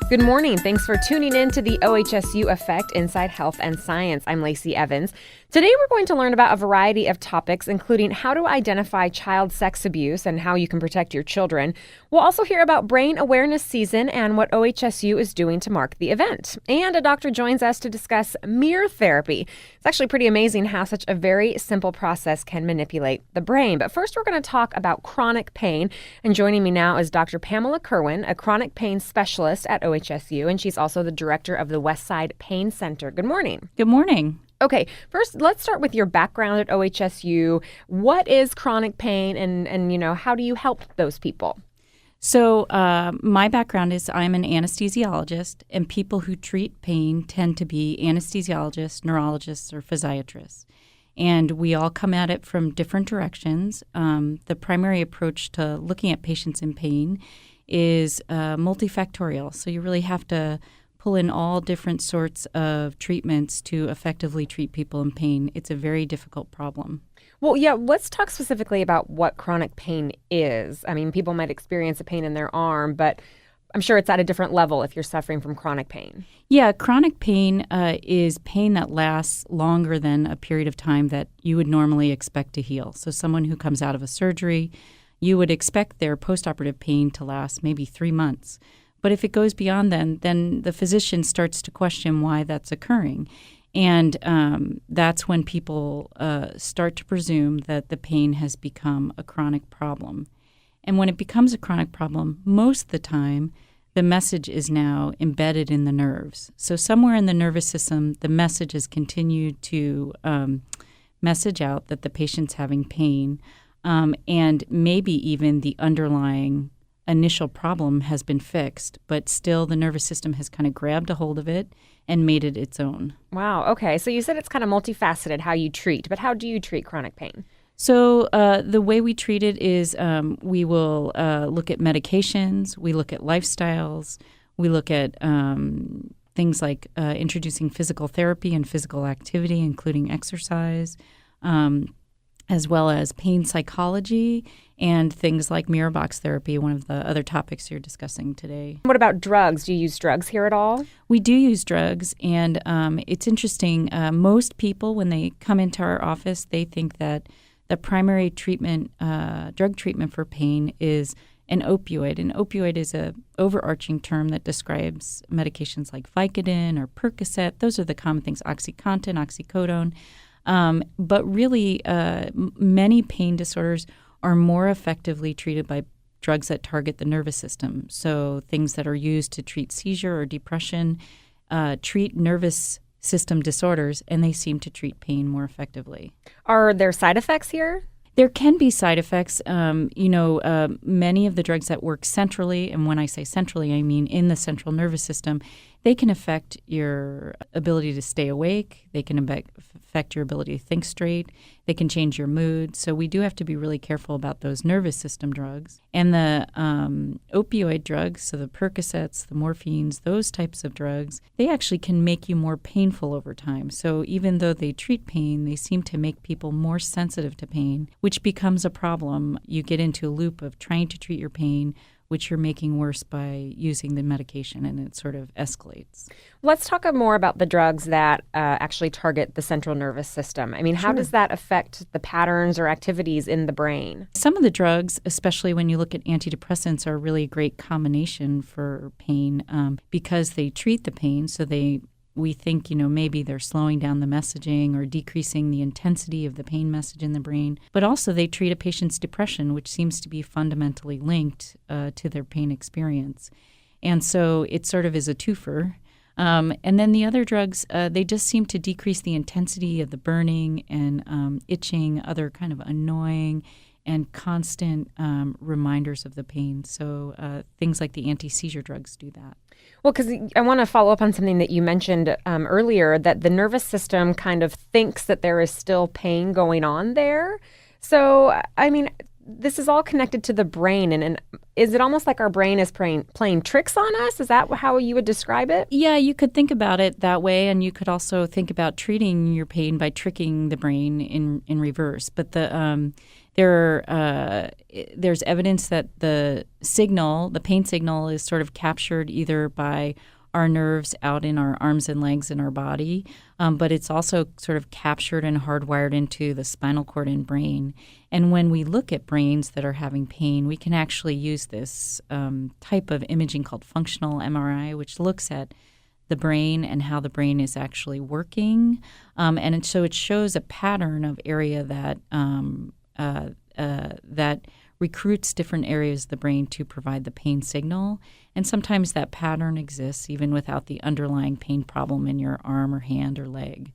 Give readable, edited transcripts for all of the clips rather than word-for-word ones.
Good morning. Thanks for tuning in to the OHSU Effect Inside Health and Science. I'm Lacey Evans. Today we're going to learn about a variety of topics, including how to identify child sex abuse and how you can protect your children. We'll also hear about Brain Awareness Season and what OHSU is doing to mark the event. And a doctor joins us to discuss Miratherapy. It's actually pretty amazing how such a very simple process can manipulate the brain. But first, we're going to talk about chronic pain. And joining me now is Dr. Pam Kirwin, a chronic pain specialist at OHSU, and she's also the director of the Westside Pain Center. Good morning. Good morning. Okay, first, let's start with your background at OHSU. What is chronic pain and how do you help those people? So my background is I'm an anesthesiologist, and people who treat pain tend to be anesthesiologists, neurologists, or physiatrists. And we all come at it from different directions. The primary approach to looking at patients in pain is multifactorial. So you really have to pull in all different sorts of treatments to effectively treat people in pain. It's a very difficult problem. Well, yeah, let's talk specifically about what chronic pain is. I mean, people might experience a pain in their arm, but I'm sure it's at a different level if you're suffering from chronic pain. Yeah, chronic pain is pain that lasts longer than a period of time that you would normally expect to heal. So someone who comes out of a surgery, you would expect their postoperative pain to last maybe 3 months. But if it goes beyond then the physician starts to question why that's occurring. And that's when people start to presume that the pain has become a chronic problem. And when it becomes a chronic problem, most of the time, the message is now embedded in the nerves. So somewhere in the nervous system, the message has continued to message out that the patient's having pain, and maybe even the underlying initial problem has been fixed, but still the nervous system has kind of grabbed a hold of it and made it its own. Wow. Okay. So you said it's kind of multifaceted how you treat, but how do you treat chronic pain? So the way we treat it is we will look at medications, we look at lifestyles, we look at things like introducing physical therapy and physical activity, including exercise, as well as pain psychology and things like mirror box therapy, one of the other topics you're discussing today. What about drugs? Do you use drugs here at all? We do use drugs, and it's interesting. Most people, when they come into our office, they think that the primary treatment, drug treatment for pain is an opioid. An opioid is a overarching term that describes medications like Vicodin or Percocet. Those are the common things, OxyContin, oxycodone. But really, many pain disorders are more effectively treated by drugs that target the nervous system. So things that are used to treat seizure or depression treat nervous system disorders, and they seem to treat pain more effectively. Are there side effects here? There can be side effects. Many of the drugs that work centrally, and when I say centrally, I mean in the central nervous system, they can affect your ability to stay awake. They can affect your ability to think straight. They can change your mood. So we do have to be really careful about those nervous system drugs. And the opioid drugs, so the Percocets, the morphines, those types of drugs, they actually can make you more painful over time. So even though they treat pain, they seem to make people more sensitive to pain, which becomes a problem. You get into a loop of trying to treat your pain, which you're making worse by using the medication, and it sort of escalates. Let's talk more about the drugs that actually target the central nervous system. I mean, how does that affect the patterns or activities in the brain? Some of the drugs, especially when you look at antidepressants, are a really great combination for pain because they treat the pain, so we think, maybe they're slowing down the messaging or decreasing the intensity of the pain message in the brain. But also they treat a patient's depression, which seems to be fundamentally linked to their pain experience. And so it sort of is a twofer. And then the other drugs, they just seem to decrease the intensity of the burning and itching, other kind of annoying and constant reminders of the pain. So things like the anti-seizure drugs do that. Well, because I want to follow up on something that you mentioned earlier, that the nervous system kind of thinks that there is still pain going on there. So, I mean, this is all connected to the brain, and is it almost like our brain is playing tricks on us? Is that how you would describe it? Yeah, you could think about it that way, and you could also think about treating your pain by tricking the brain in reverse. But there's evidence that the pain signal, is sort of captured either by our nerves out in our arms and legs in our body, but it's also sort of captured and hardwired into the spinal cord and brain. And when we look at brains that are having pain, we can actually use this type of imaging called functional MRI, which looks at the brain and how the brain is actually working. So it shows a pattern of area that recruits different areas of the brain to provide the pain signal. And sometimes that pattern exists even without the underlying pain problem in your arm or hand or leg.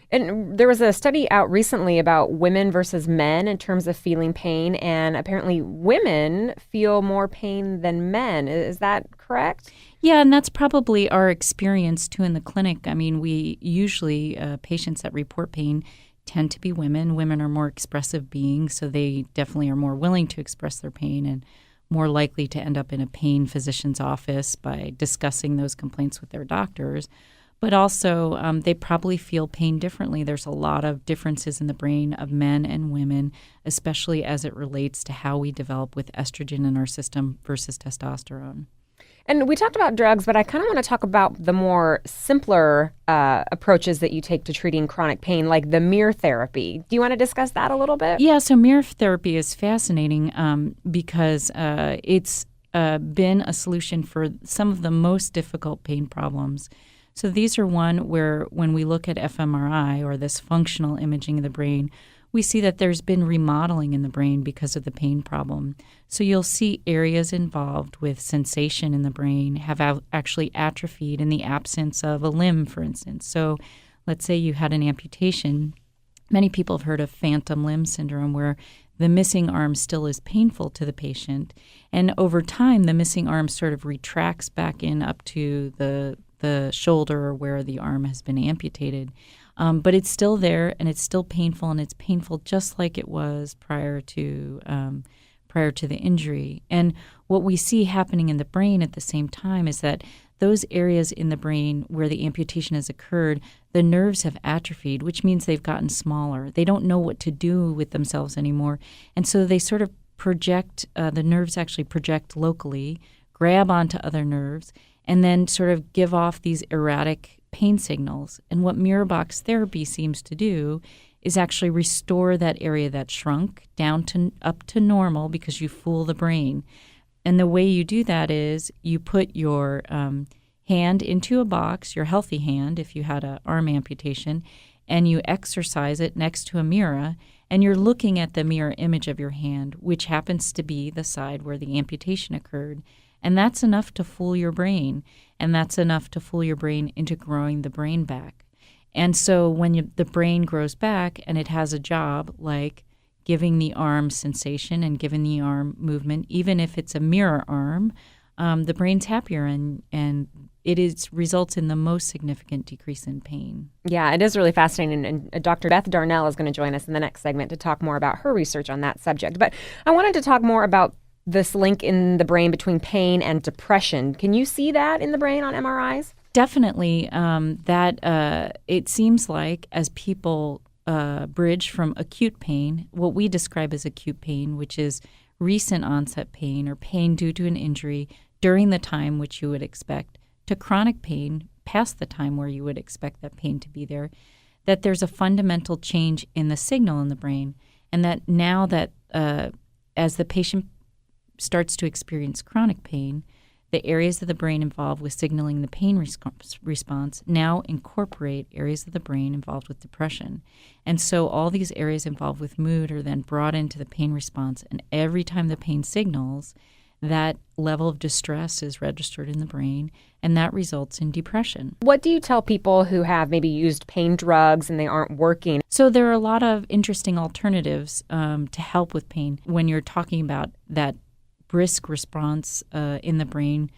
And there was a study out recently about women versus men in terms of feeling pain, and apparently women feel more pain than men. Is that correct? Yeah, and that's probably our experience too in the clinic. I mean, we usually, patients that report pain tend to be women. Women are more expressive beings, so they definitely are more willing to express their pain and more likely to end up in a pain physician's office by discussing those complaints with their doctors. But also, they probably feel pain differently. There's a lot of differences in the brain of men and women, especially as it relates to how we develop with estrogen in our system versus testosterone. And we talked about drugs, but I kind of want to talk about the more simpler approaches that you take to treating chronic pain, like the Miratherapy. Do you want to discuss that a little bit? Yeah, so Miratherapy is fascinating because it's been a solution for some of the most difficult pain problems. So these are one where when we look at fMRI, or this functional imaging of the brain, we see that there's been remodeling in the brain because of the pain problem. So you'll see areas involved with sensation in the brain have actually atrophied in the absence of a limb, for instance. So let's say you had an amputation. Many people have heard of phantom limb syndrome, where the missing arm still is painful to the patient. And over time, the missing arm sort of retracts back in up to the shoulder where the arm has been amputated. But it's still there, and it's still painful, and it's painful just like it was prior to the injury. And what we see happening in the brain at the same time is that those areas in the brain where the amputation has occurred, the nerves have atrophied, which means they've gotten smaller. They don't know what to do with themselves anymore. And so they sort of project, the nerves actually project locally, grab onto other nerves, and then sort of give off these erratic pain signals. And what Mirabox therapy seems to do is actually restore that area that shrunk down to up to normal, because you fool the brain. And the way you do that is you put your hand into a box, your healthy hand, if you had an arm amputation, and you exercise it next to a mirror, and you're looking at the mirror image of your hand, which happens to be the side where the amputation occurred. And that's enough to fool your brain, and that's enough to fool your brain into growing the brain back. And so when the brain grows back and it has a job like giving the arm sensation and giving the arm movement, even if it's a mirror arm, the brain's happier, and it results in the most significant decrease in pain. Yeah, it is really fascinating. And Dr. Beth Darnell is going to join us in the next segment to talk more about her research on that subject. But I wanted to talk more about this link in the brain between pain and depression. Can you see that in the brain on MRIs? Definitely. It seems like as people bridge from acute pain, what we describe as acute pain, which is recent onset pain or pain due to an injury during the time which you would expect, to chronic pain past the time where you would expect that pain to be there, that there's a fundamental change in the signal in the brain. And that now that as the patient starts to experience chronic pain, the areas of the brain involved with signaling the pain response now incorporate areas of the brain involved with depression. And so all these areas involved with mood are then brought into the pain response. And every time the pain signals, that level of distress is registered in the brain, and that results in depression. What do you tell people who have maybe used pain drugs and they aren't working? So there are a lot of interesting alternatives to help with pain. When you're talking about that brisk response in the brain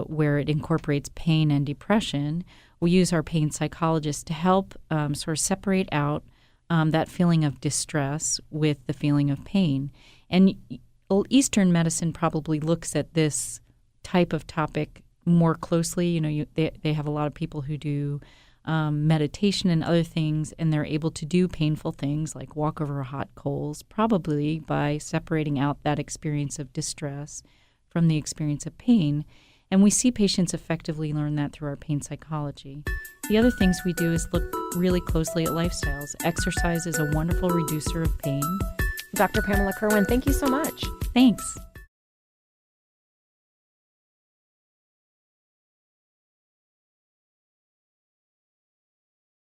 where it incorporates pain and depression, we use our pain psychologists to help sort of separate out that feeling of distress with the feeling of pain. And Eastern medicine probably looks at this type of topic more closely. You know, they have a lot of people who do meditation and other things, and they're able to do painful things like walk over hot coals, probably by separating out that experience of distress from the experience of pain. And we see patients effectively learn that through our pain psychology. The other things we do is look really closely at lifestyles. Exercise is a wonderful reducer of pain. Dr. Pamela Kirwin, thank you so much. Thanks.